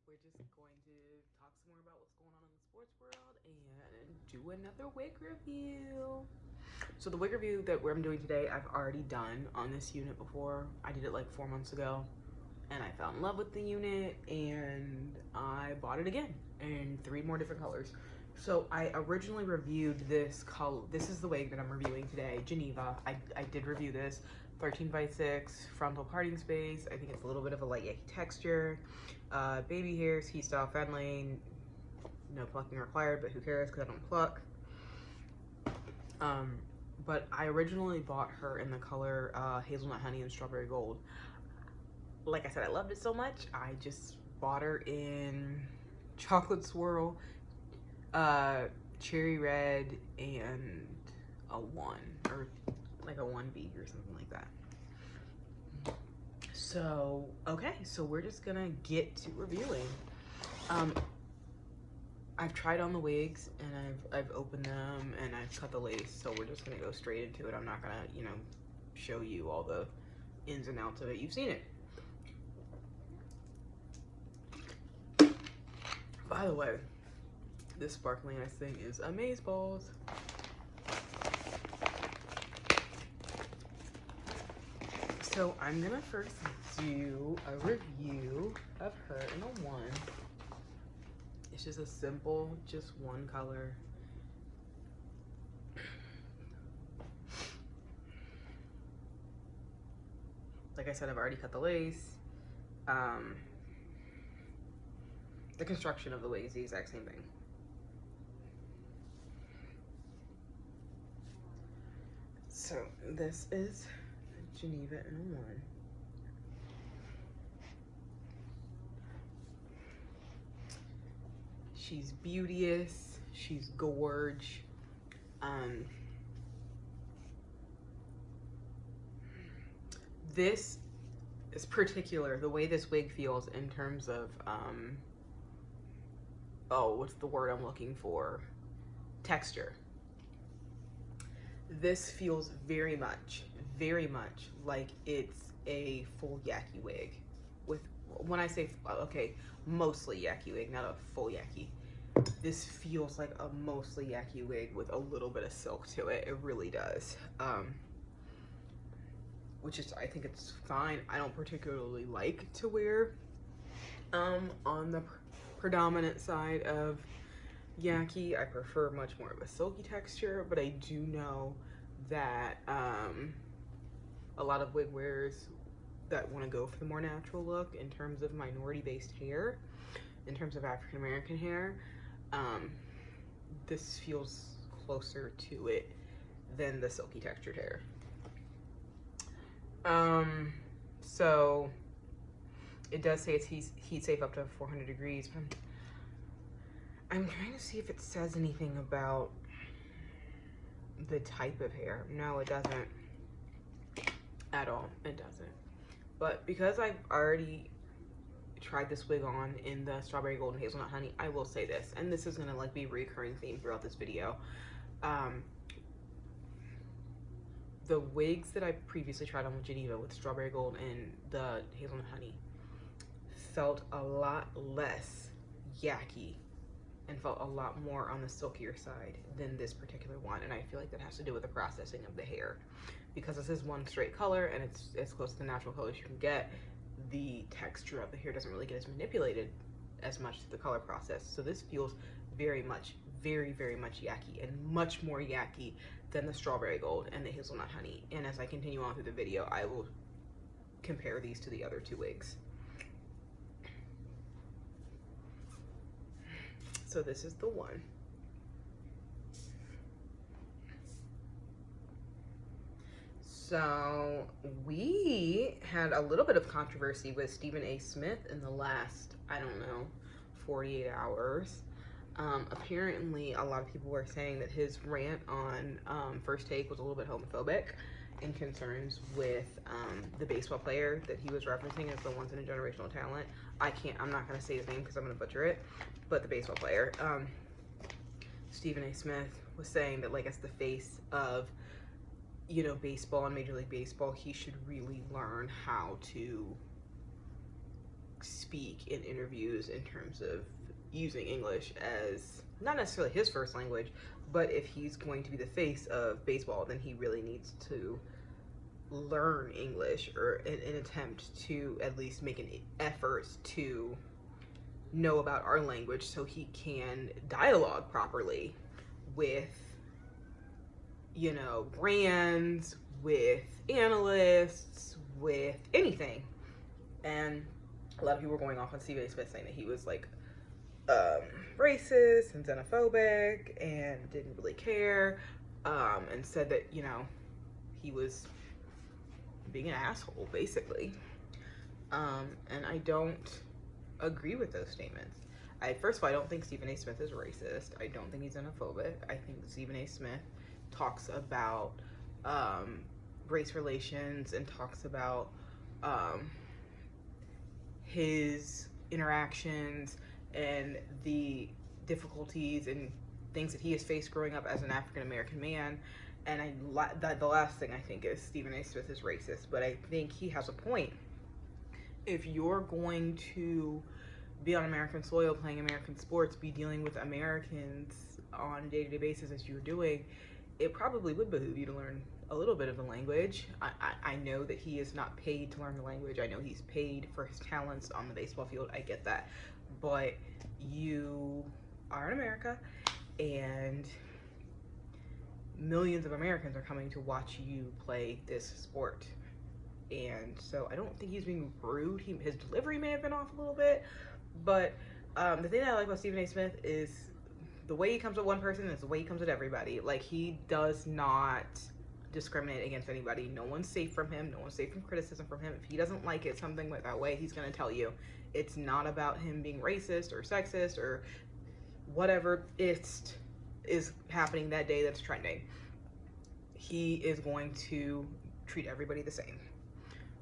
we're just going to talk some more about what's going on in the sports world and do another wig review. So the wig review that I'm doing today, I've already done on this unit before. I did it like 4 months ago and I fell in love with the unit and I bought it again in 3 more different colors. So I originally reviewed this color. This is the wig that I'm reviewing today, Geneva. I did review this 13x6 frontal parting space. I think it's a little bit of a light yaki texture. Baby hairs, heat style friendly, no plucking required, but who cares because I don't pluck. But I originally bought her in the color hazelnut honey and strawberry gold. Like I said, I loved it so much, I just bought her in chocolate swirl, cherry red, and a 1, or like a 1B or something like that. So, okay, so we're just gonna get to reviewing. I've tried on the wigs and I've opened them and I've cut the lace, so we're just gonna go straight into it. I'm not gonna, show you all the ins and outs of it. You've seen it. By the way, this sparkling ice thing is amazeballs. So I'm gonna first do a review of her in a 1. It's just a simple, just 1 color. Like I said, I've already cut the lace. The construction of the wig is the exact same thing. So this is Geneva in a 1. She's beauteous, she's gorge. This is particular, the way this wig feels in terms of, oh, what's the word I'm looking for? Texture. This feels very much like it's a full yaki wig. With, when I say, okay, mostly yaki wig, not a full yaki. This feels like a mostly yaki wig with a little bit of silk to it. It really does. Which is, I think it's fine. I don't particularly like to wear on the predominant side of yaki. I prefer much more of a silky texture, but I do know that a lot of wig wearers that want to go for the more natural look in terms of minority-based hair, in terms of African-American hair, this feels closer to it than the silky textured hair. So it does say it's heat safe up to 400 degrees, but I'm trying to see if it says anything about the type of hair. No, it doesn't at all. It doesn't. But because I've already tried this wig on in the strawberry gold and hazelnut honey, I will say this, and this is gonna like be a recurring theme throughout this video. The wigs that I previously tried on with Geneva with strawberry gold and the hazelnut honey felt a lot less yaki and felt a lot more on the silkier side than this particular one, and I feel like that has to do with the processing of the hair. Because this is one straight color and it's as close to the natural colors you can get, the texture of the hair doesn't really get as manipulated as much through the color process. So this feels very much yaki, and much more yaki than the strawberry gold and the hazelnut honey. And as I continue on through the video, I will compare these to the other 2 wigs. So this is the 1. So we had a little bit of controversy with Stephen A. Smith in the last, I don't know, 48 hours. Apparently a lot of people were saying that his rant on First Take was a little bit homophobic in concerns with the baseball player that he was referencing as the once in a generational talent. I'm not gonna say his name because I'm gonna butcher it, but the baseball player, Stephen A. Smith, was saying that like as the face of, baseball and Major League Baseball, he should really learn how to speak in interviews in terms of using English as not necessarily his first language, but if he's going to be the face of baseball, then he really needs to learn English, or an attempt to at least make an effort to know about our language so he can dialogue properly with, you know, brands, with analysts, with anything. And a lot of people were going off on Stephen A. Smith saying that he was like racist and xenophobic and didn't really care, and said that, you know, he was being an asshole basically. And I don't agree with those statements. First of all, I don't think Stephen A. Smith is racist. I don't think he's xenophobic. I think Stephen A. Smith talks about race relations and talks about his interactions and the difficulties and things that he has faced growing up as an African American man. And the last thing I think is Stephen A. Smith is racist, but I think he has a point. If you're going to be on American soil playing American sports, be dealing with Americans on a day-to-day basis as you're doing, it probably would behoove you to learn a little bit of the language. I know that he is not paid to learn the language. I know he's paid for his talents on the baseball field. I get that. But you are in America, and millions of Americans are coming to watch you play this sport. And so I don't think he's being rude. His delivery may have been off a little bit, but the thing that I like about Stephen A. Smith is the way he comes with one person is the way he comes with everybody. Like, he does not discriminate against anybody. No one's safe from him. No one's safe from criticism from him. If he doesn't like it something that way, he's going to tell you. It's not about him being racist or sexist or whatever is happening that day that's trending. He is going to treat everybody the same.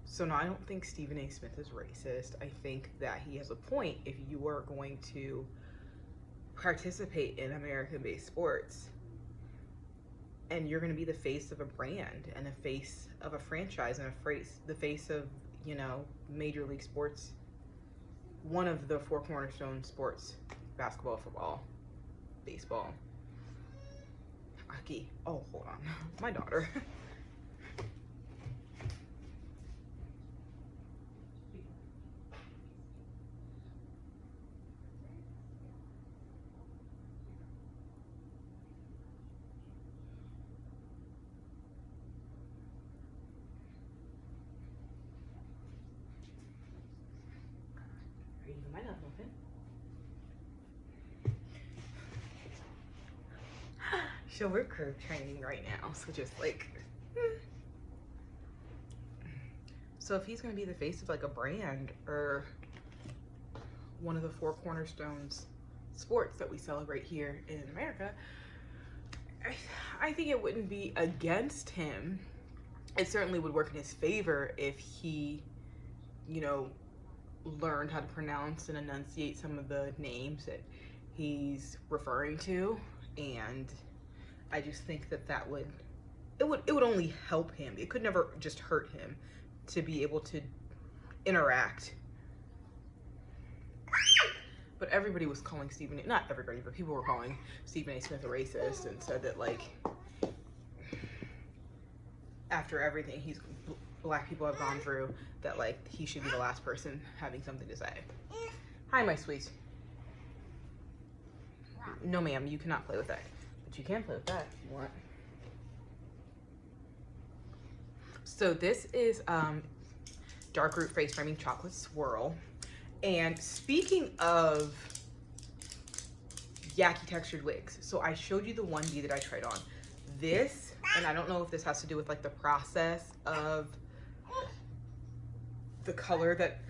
So no, I don't think Stephen A. Smith is racist. I think that he has a point. If you are going to participate in American-based sports and you're going to be the face of a brand and the face of a franchise and the face of, you know, Major League Sports, one of the four cornerstone sports, basketball, football, baseball, hockey. Oh, hold on. My daughter. My nose open. So we're curve training right now, so just like, so if he's gonna be the face of like a brand or one of the four cornerstones sports that we celebrate here in America, I think it wouldn't be against him. It certainly would work in his favor if he, you know, learned how to pronounce and enunciate some of the names that he's referring to. And I just think that it would only help him. It could never just hurt him to be able to interact. But everybody was calling not everybody, but people were calling Stephen A. Smith a racist and said that, like, after everything black people have gone through, that, like, he should be the last person having something to say. Hi, my sweet. No, ma'am, you cannot play with that. But you can play with that if you want. So this is dark root face framing chocolate swirl. And speaking of yaki textured wigs, so I showed you the 1D that I tried on. This, and I don't know if this has to do with like the process of the color that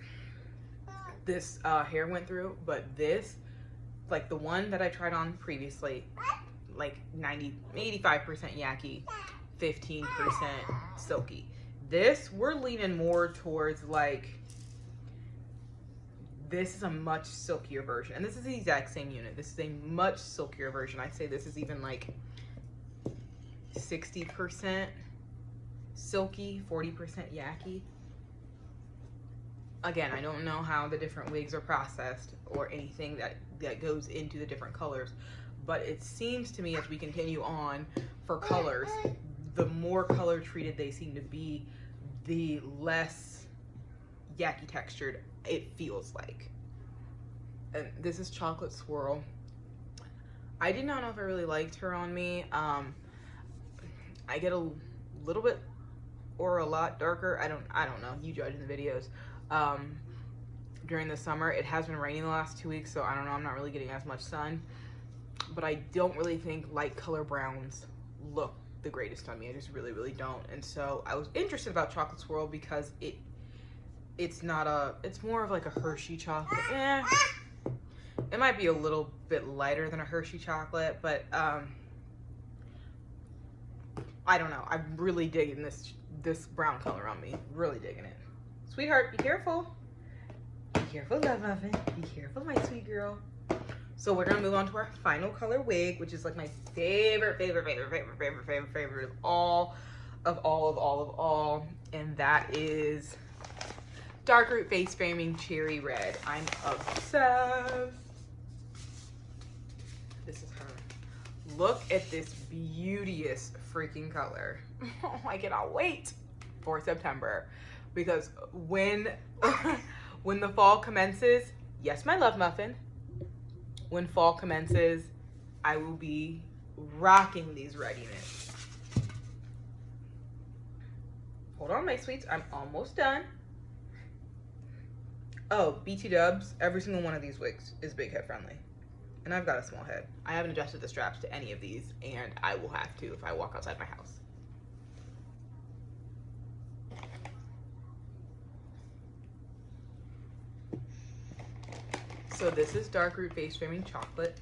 this hair went through, but this, like the one that I tried on previously, like 85% yaki, 15% silky. This, we're leaning more towards like, this is a much silkier version. And this is the exact same unit. This is a much silkier version. I'd say this is even like 60% silky, 40% yaki. again, I don't know how the different wigs are processed or anything that goes into the different colors, but it seems to me as we continue on for colors, the more color treated they seem to be, the less yucky textured it feels like. And this is Chocolate Swirl. I did not know if I really liked her on me. I get a little bit or a lot darker. I don't know. You judge in the videos. During the summer, it has been raining the last 2 weeks, so I don't know. I'm not really getting as much sun, but I don't really think light color browns look the greatest on me. I just really don't. And so I was interested about Chocolate Swirl because it's more of like a Hershey chocolate. It might be a little bit lighter than a Hershey chocolate, but I don't know. I'm really digging this brown color on me. Really digging it. Sweetheart, be careful. Be careful, Love Muffin. Be careful, my sweet girl. So we're gonna move on to our final color wig, which is like my favorite of all. And that is Dark Root Face Framing Cherry Red. I'm obsessed. This is her. Look at this beauteous freaking color. Oh, I cannot wait for September, because when the fall commences, yes, my Love Muffin, when fall commences, I will be rocking these red units. Hold on, my sweets, I'm almost done. Oh, BT dubs, every single one of these wigs is big head friendly. And I've got a small head. I haven't adjusted the straps to any of these, and I will have to if I walk outside my house. So this is Dark Root Face Framing Chocolate,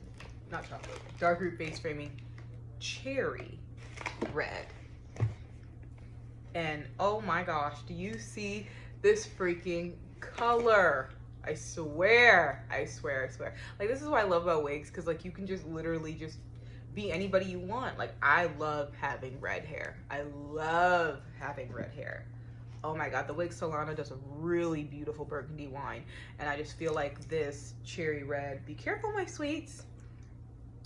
not chocolate, Dark Root Face Framing Cherry Red. And oh my gosh, do you see this freaking color? I swear. Like, this is what I love about wigs, because like you can just literally just be anybody you want. Like, I love having red hair. Oh my god, the wig Solana does a really beautiful burgundy wine, and I just feel like this cherry red, be careful my sweets,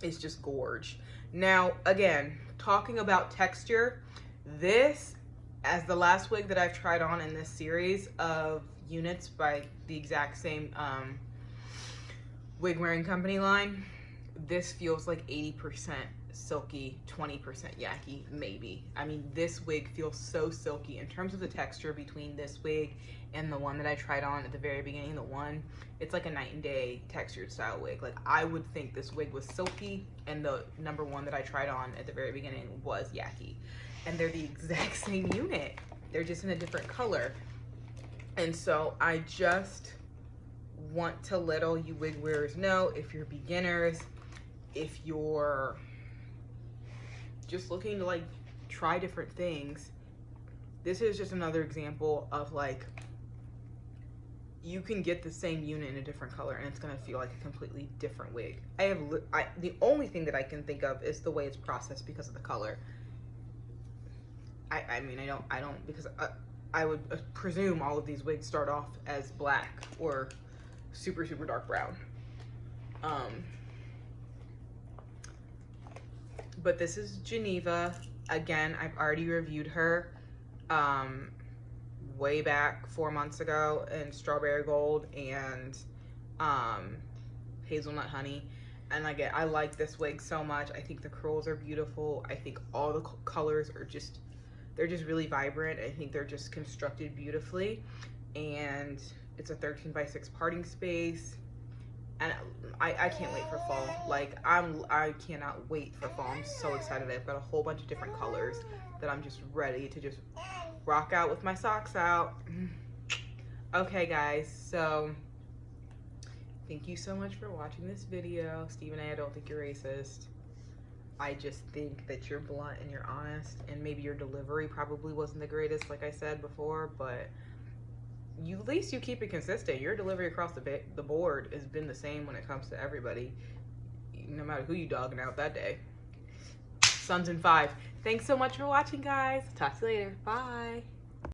is just gorge. Now again, talking about texture, this, as the last wig that I've tried on in this series of units by the exact same wig wearing company line, this feels like 80% silky, 20% yucky, maybe. I mean, this wig feels so silky. In terms of the texture between this wig and the one that I tried on at the very beginning, it's like a night and day textured style wig. Like, I would think this wig was silky, and the number one that I tried on at the very beginning was yucky. And they're the exact same unit. They're just in a different color. And so I just want to let all you wig wearers know, if you're beginners, if you're just looking to like try different things, this is just another example of like, you can get the same unit in a different color and it's gonna feel like a completely different wig. The only thing that I can think of is the way it's processed because of the color. I mean, I don't because I would presume all of these wigs start off as black or super dark brown. But this is Geneva. Again, I've already reviewed her way back 4 months ago in Strawberry Gold and Hazelnut Honey. And again, I like this wig so much. I think the curls are beautiful. I think all the colors are they're just really vibrant. I think they're just constructed beautifully. And it's a 13x6 parting space. And I can't wait for fall. Like, I cannot wait for fall. I'm so excited. I've got a whole bunch of different colors that I'm just ready to just rock out with my socks out. Okay, guys, so thank you so much for watching this video. Stephen A, I don't think you're racist. I just think that you're blunt and you're honest, and maybe your delivery probably wasn't the greatest, like I said before, but at least you keep it consistent. Your delivery across the board has been the same when it comes to everybody, no matter who you dogging out that day. Suns in 5. Thanks so much for watching, guys. Talk to you later. Bye.